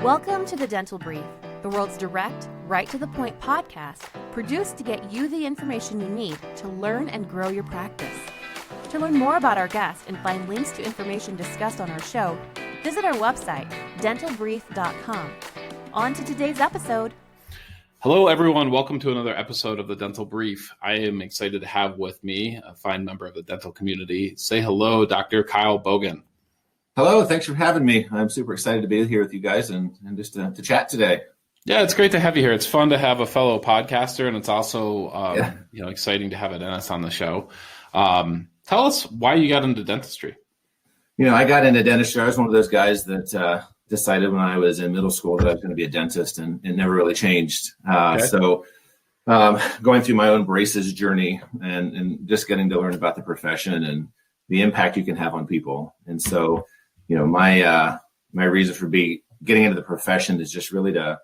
Welcome to the Dental Brief, the world's direct, right-to-the-point podcast produced to get you the information you need to learn and grow your practice. To learn more about our guests and find links to information discussed on our show, visit our website, dentalbrief.com. On to today's episode. Hello, everyone. Welcome to another episode of the Dental Brief. I am excited to have with me a fine member of the dental community. Say hello, Dr. Kyle Bogan. Hello, thanks for having me. I'm super excited to be here with you guys and just to chat today. Yeah, it's great to have you here. It's fun to have a fellow podcaster, and it's also exciting to have a dentist on the show. Tell us why you got into dentistry. I got into dentistry. I was one of those guys that decided when I was in middle school that I was going to be a dentist, and it never really changed. So going through my own braces journey and just getting to learn about the profession and the impact you can have on people. And so, my reason for getting into the profession is just really to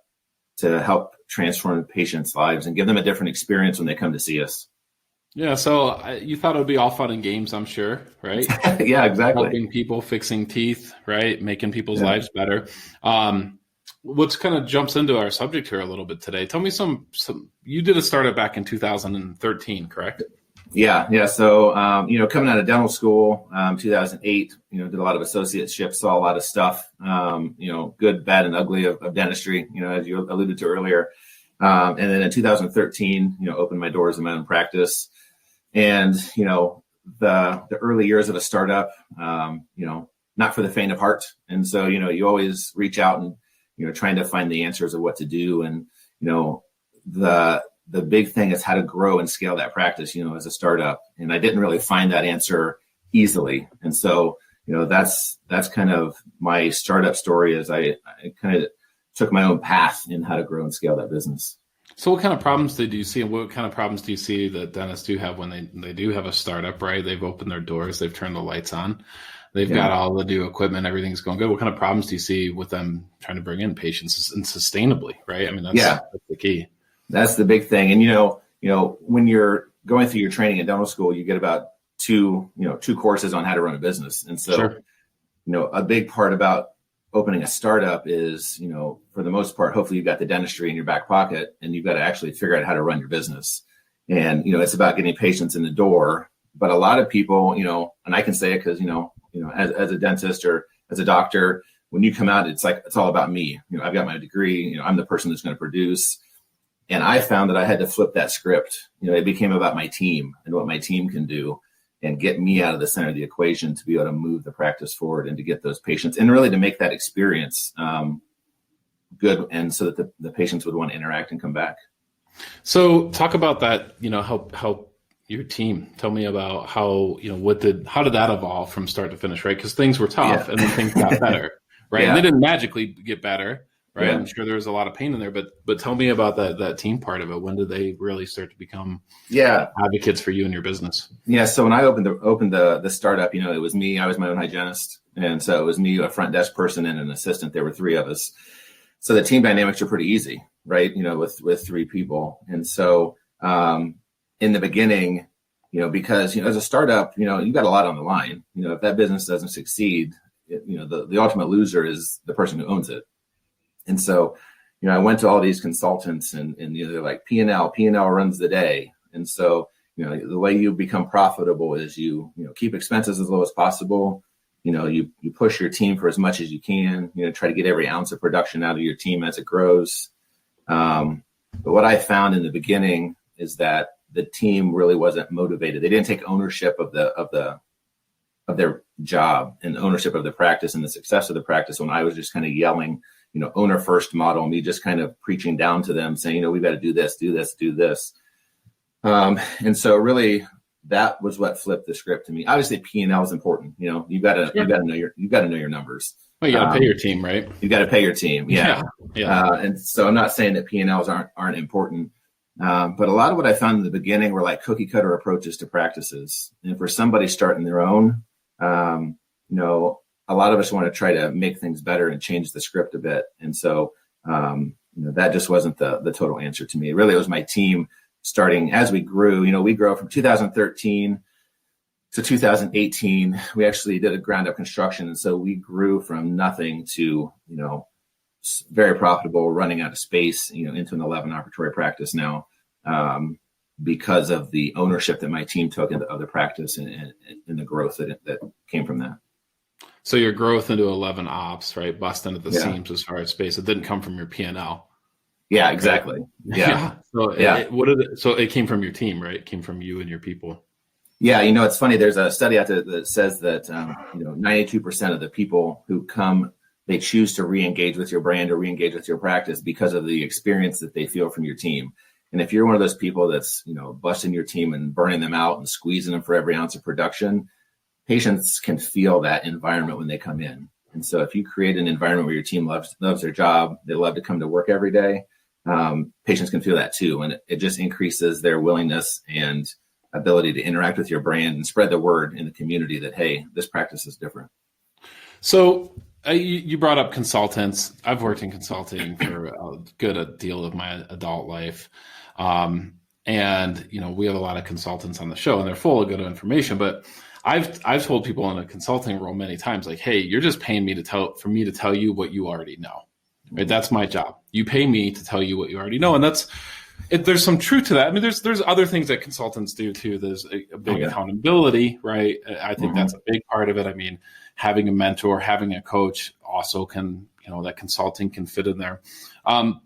help transform patients' lives and give them a different experience when they come to see us. Yeah, so you thought it would be all fun and games, I'm sure, right? Yeah, exactly. Helping people, fixing teeth, right? Making people's lives better. What's kind of jumps into our subject here a little bit today. Tell me some you did a startup back in 2013, correct? Yeah. So, coming out of dental school, 2008, did a lot of associateships, saw a lot of stuff, good, bad, and ugly of dentistry, as you alluded to earlier. And then in 2013, opened my doors in my own practice. And, the early years of a startup, not for the faint of heart. And so, you always reach out and, trying to find the answers of what to do. And, the big thing is how to grow and scale that practice, as a startup. And I didn't really find that answer easily. And so, that's kind of my startup story is I kind of took my own path in how to grow and scale that business. So what kind of problems did you see, and what kind of problems do you see that dentists do have when they do have a startup, right? They've opened their doors, they've turned the lights on, they've got all the new equipment, everything's going good. What kind of problems do you see with them trying to bring in patients and sustainably, right? I mean, that's the key. That's the big thing. And, when you're going through your training in dental school, you get about two courses on how to run a business. And so, a big part about opening a startup is, for the most part, hopefully you've got the dentistry in your back pocket and you've got to actually figure out how to run your business. And, it's about getting patients in the door. But a lot of people, and I can say it because, as a dentist or as a doctor, when you come out, it's like, it's all about me. I've got my degree, I'm the person that's going to produce. And I found that I had to flip that script. It became about my team and what my team can do and get me out of the center of the equation to be able to move the practice forward and to get those patients and really to make that experience good. And so that the patients would want to interact and come back. So talk about that, help your team. Tell me about how did that evolve from start to finish, right? Because things were tough and then things got better, right? And they didn't magically get better. Right. I'm sure there was a lot of pain in there, but tell me about that team part of it. When did they really start to become advocates for you and your business? Yeah. So when I opened the startup, it was me. I was my own hygienist. And so it was me, a front desk person and an assistant. There were three of us. So the team dynamics are pretty easy, right? With three people. And so in the beginning, because, as a startup, you've got a lot on the line. If that business doesn't succeed, the ultimate loser is the person who owns it. And so, I went to all these consultants and they're like, P&L runs the day. And so, the way you become profitable is you keep expenses as low as possible. You push your team for as much as you can, try to get every ounce of production out of your team as it grows. But what I found in the beginning is that the team really wasn't motivated. They didn't take ownership of their job and ownership of the practice and the success of the practice when I was just kind of yelling, owner first model, me just kind of preaching down to them saying, we've got to do this, do this, do this. And so really that was what flipped the script to me. Obviously P&L is important. You've got to know your numbers. Well, you got to pay your team, right? You got to pay your team. Yeah. And so I'm not saying that P&Ls aren't important. But a lot of what I found in the beginning were like cookie cutter approaches to practices. And for somebody starting their own, a lot of us want to try to make things better and change the script a bit. And so, that just wasn't the total answer to me. Really, it was my team starting as we grew. We grow from 2013 to 2018. We actually did a ground up construction. And so we grew from nothing to, very profitable, running out of space, into an 11 operatory practice now, because of the ownership that my team took of the practice and the growth that came from that. So your growth into 11 ops, right, bust into the seams as far as space. It didn't come from your P&L. Yeah, exactly. Yeah. So it came from your team, right? It came from you and your people. Yeah, it's funny. There's a study out there that says that 92% of the people who come, they choose to re-engage with your brand or re-engage with your practice because of the experience that they feel from your team. And if you're one of those people that's busting your team and burning them out and squeezing them for every ounce of production, patients can feel that environment when they come in. And so if you create an environment where your team loves their job, they love to come to work every day, patients can feel that too. And it just increases their willingness and ability to interact with your brand and spread the word in the community that, hey, this practice is different. So you brought up consultants. I've worked in consulting for a deal of my adult life. And we have a lot of consultants on the show, and they're full of good information, but I've told people in a consulting role many times, like, hey, you're just paying me for me to tell you what you already know, right? That's my job. You pay me to tell you what you already know. And there's some truth to that. I mean, there's other things that consultants do too. There's a big accountability, right? I think that's a big part of it. I mean, having a mentor, having a coach also can, that consulting can fit in there.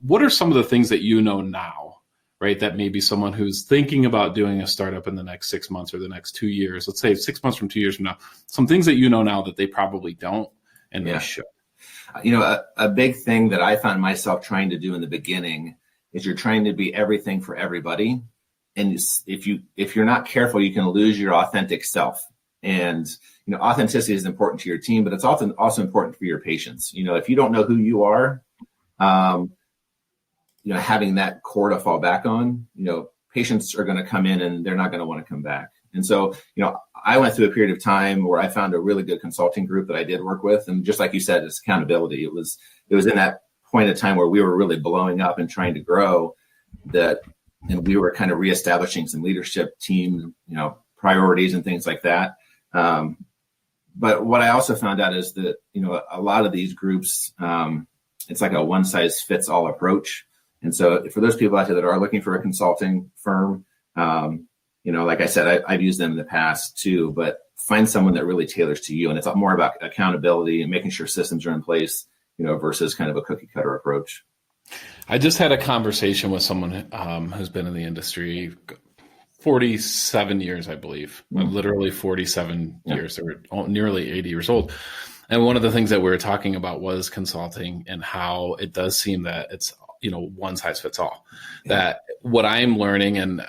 What are some of the things that now, right? That maybe someone who's thinking about doing a startup in the next 6 months or the next 2 years, let's say 6 months from 2 years from now, some things that now that they probably don't and they should. A big thing that I found myself trying to do in the beginning is you're trying to be everything for everybody. And if you're not careful, you can lose your authentic self. And, authenticity is important to your team, but it's also important for your patients. If you don't know who you are, having that core to fall back on, patients are going to come in and they're not going to want to come back. And so, I went through a period of time where I found a really good consulting group that I did work with. And just like you said, it's accountability. It was in that point of time where we were really blowing up and trying to grow and we were kind of reestablishing some leadership team, priorities and things like that. But what I also found out is that, a lot of these groups, it's like a one size fits all approach. And so for those people out there that are looking for a consulting firm, like I said, I've used them in the past too, but find someone that really tailors to you. And it's more about accountability and making sure systems are in place, versus kind of a cookie cutter approach. I just had a conversation with someone who's been in the industry 47 years, I believe, literally 47 years. They were nearly 80 years old. And one of the things that we were talking about was consulting and how it does seem that it's, one size fits all. That what I'm learning, and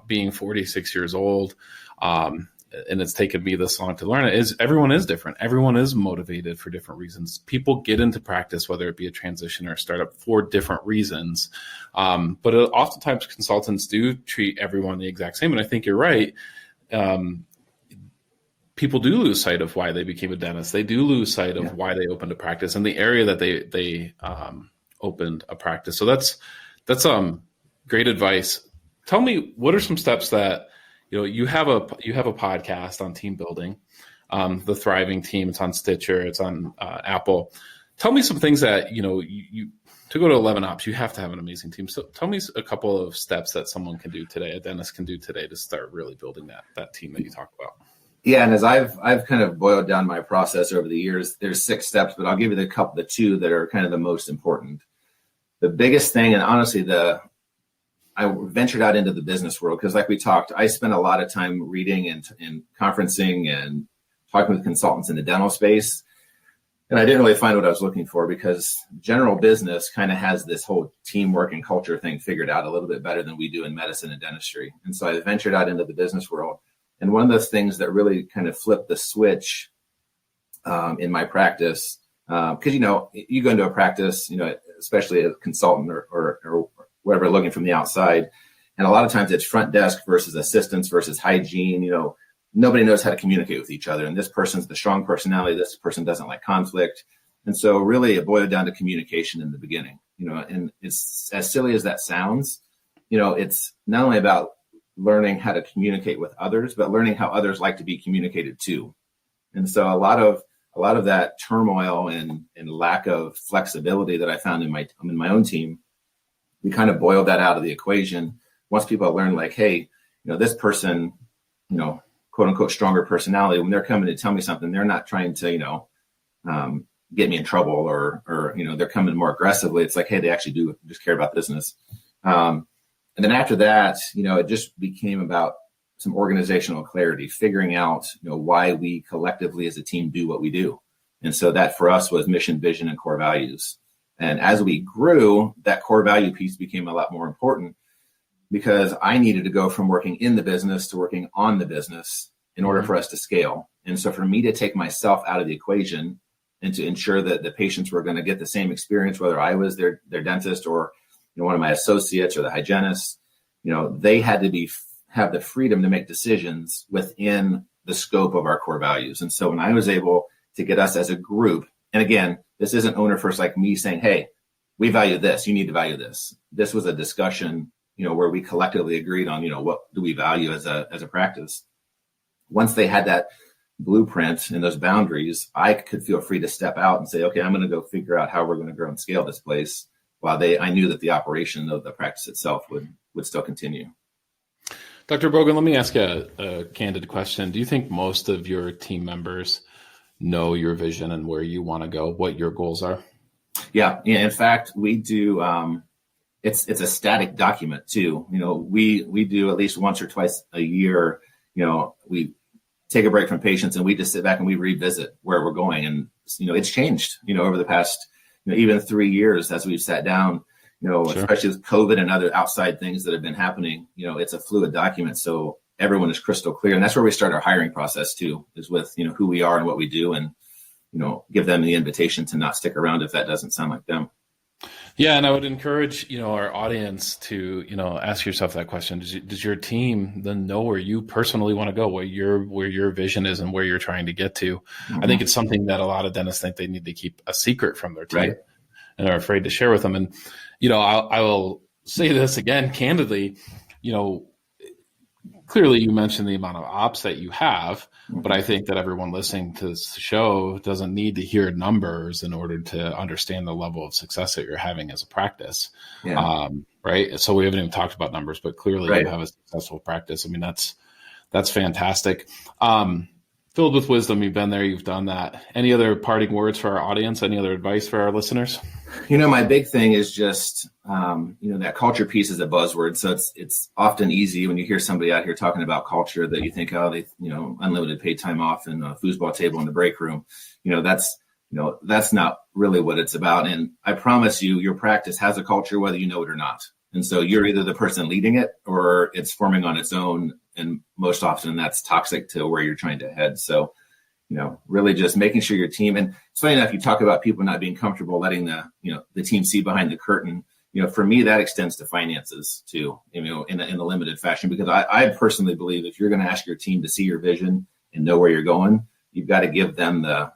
being 46 years old, and it's taken me this long to learn it, is everyone is different. Everyone is motivated for different reasons. People get into practice, whether it be a transition or a startup, for different reasons. But oftentimes consultants do treat everyone the exact same. And I think you're right. People do lose sight of why they became a dentist. They do lose sight of why they opened a practice and the area that they opened a practice. So that's great advice. Tell me, what are some steps that, you have a podcast on team building, the Thriving Team. It's on Stitcher. It's on Apple. Tell me some things that, you to go to 11 ops, you have to have an amazing team. So tell me a couple of steps that someone can do today, a dentist can do today, to start really building that team that you talk about. Yeah. And as I've kind of boiled down my process over the years, there's 6 steps, but I'll give you the 2 that are kind of the most important. The biggest thing, and honestly, I ventured out into the business world because, like we talked, I spent a lot of time reading and conferencing and talking with consultants in the dental space. And I didn't really find what I was looking for, because general business kind of has this whole teamwork and culture thing figured out a little bit better than we do in medicine and dentistry. And so I ventured out into the business world. And one of those things that really kind of flipped the switch in my practice, because, you go into a practice, especially a consultant or whatever, looking from the outside. And a lot of times it's front desk versus assistants versus hygiene. Nobody knows how to communicate with each other. And this person's the strong personality. This person doesn't like conflict. And so really it boiled down to communication in the beginning, and it's as silly as that sounds, it's not only about learning how to communicate with others, but learning how others like to be communicated to. And so a lot a lot of that turmoil and lack of flexibility that I found in my own team, we kind of boiled that out of the equation. Once people learn, like, hey, this person, quote unquote, stronger personality, when they're coming to tell me something, they're not trying to, get me in trouble or, they're coming more aggressively. It's like, hey, they actually do just care about business. And then after that, it just became about some organizational clarity, figuring out, why we collectively as a team do what we do. And so that for us was mission, vision, and core values. And as we grew, that core value piece became a lot more important because I needed to go from working in the business to working on the business in order for us to scale. And so for me to take myself out of the equation and to ensure that the patients were going to get the same experience, whether I was their dentist or one of my associates or the hygienist, they had to have the freedom to make decisions within the scope of our core values. And so when I was able to get us as a group, and again, this isn't owner first like me saying, hey, we value this, you need to value this. This was a discussion, where we collectively agreed on, what do we value as a practice. Once they had that blueprint and those boundaries, I could feel free to step out and say, okay, I'm going to go figure out how we're going to grow and scale this place, while I knew that the operation of the practice itself would still continue. Dr. Bogan, let me ask you a candid question. Do you think most of your team members know your vision and where you want to go, what your goals are? Yeah. In fact, we do. It's a static document too. We do at least once or twice a year. We take a break from patients and we just sit back and we revisit where we're going. And it's changed. Over the past even 3 years as we've sat down. Sure. Especially with COVID and other outside things that have been happening. It's a fluid document, so everyone is crystal clear. And that's where we start our hiring process too, is with, who we are and what we do, and, give them the invitation to not stick around if that doesn't sound like them. Yeah. And I would encourage, our audience to, ask yourself that question. Does your team then know where you personally want to go, where your vision is and where you're trying to get to? Mm-hmm. I think it's something that a lot of dentists think they need to keep a secret from their team. Right. And are afraid to share with them. And, I will say this again, candidly, clearly you mentioned the amount of ops that you have, but I think that everyone listening to this show doesn't need to hear numbers in order to understand the level of success that you're having as a practice. Yeah. Right. So we haven't even talked about numbers, but clearly you have a successful practice. I mean, that's fantastic. Filled with wisdom. You've been there, you've done that. Any other parting words for our audience? Any other advice for our listeners? My big thing is just, that culture piece is a buzzword. So it's often easy when you hear somebody out here talking about culture that you think, oh, they, unlimited paid time off and a foosball table in the break room. That's not really what it's about. And I promise you, your practice has a culture, whether you know it or not. And so you're either the person leading it or it's forming on its own. And most often that's toxic to where you're trying to head. So, really just making sure your team, and it's funny enough, you talk about people not being comfortable letting the team see behind the curtain. For me, that extends to finances too, in a limited fashion, because I personally believe if you're going to ask your team to see your vision and know where you're going, you've got to give them the,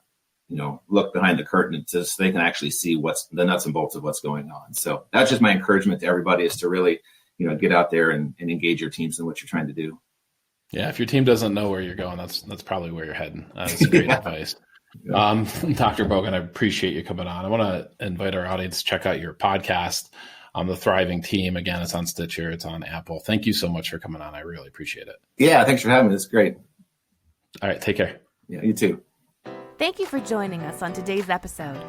look behind the curtain so they can actually see what's the nuts and bolts of what's going on. So that's just my encouragement to everybody, is to really, get out there and engage your teams in what you're trying to do. Yeah, if your team doesn't know where you're going, that's probably where you're heading. That's great advice. Yeah. Dr. Bogan, I appreciate you coming on. I want to invite our audience to check out your podcast, The Thriving Team. Again, it's on Stitcher, it's on Apple. Thank you so much for coming on. I really appreciate it. Yeah, thanks for having me. It's great. All right, take care. Yeah, you too. Thank you for joining us on today's episode.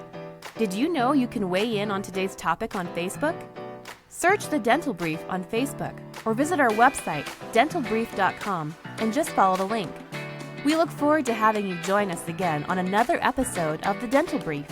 Did you know you can weigh in on today's topic on Facebook? Search The Dental Brief on Facebook or visit our website, dentalbrief.com, and just follow the link. We look forward to having you join us again on another episode of The Dental Brief.